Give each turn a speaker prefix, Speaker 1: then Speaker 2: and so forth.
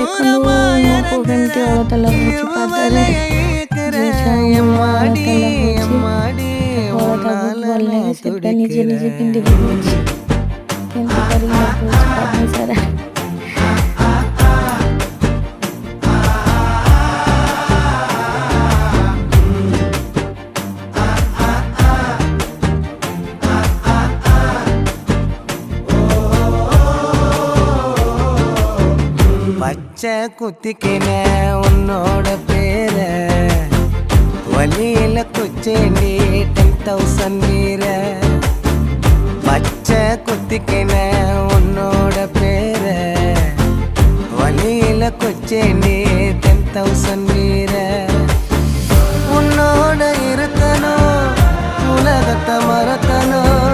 Speaker 1: ଦେଖନ୍ତୁ ମୋ ପୁଅ କେମିତି ଅଳତା ଲଗାଉଛି ପାଦରେ। ଝିଅ ଛୁଆଙ୍କୁ ଅଳତା ଲଗାଉଛି। ଅଳତା ବହୁତ ଭଲ ଲାଗେ, ସେଥିପାଇଁ ନିଜେ ନିଜେ ପିନ୍ଧି ପକାଉଛି। କେମିତି କରିକି ଲଗାଉଛି ପାଦ ସାରା।
Speaker 2: பச்சை குத்திக்கின உன்னோட பேர வலியில குச்சேண்டி 10,000 வீர. பச்சை குத்திக்கின உன்னோட பேர வலியில குச்சேண்டி 10,000 வீர. உன்னோட இருக்கணும், உலகத்தை மறக்கணும்.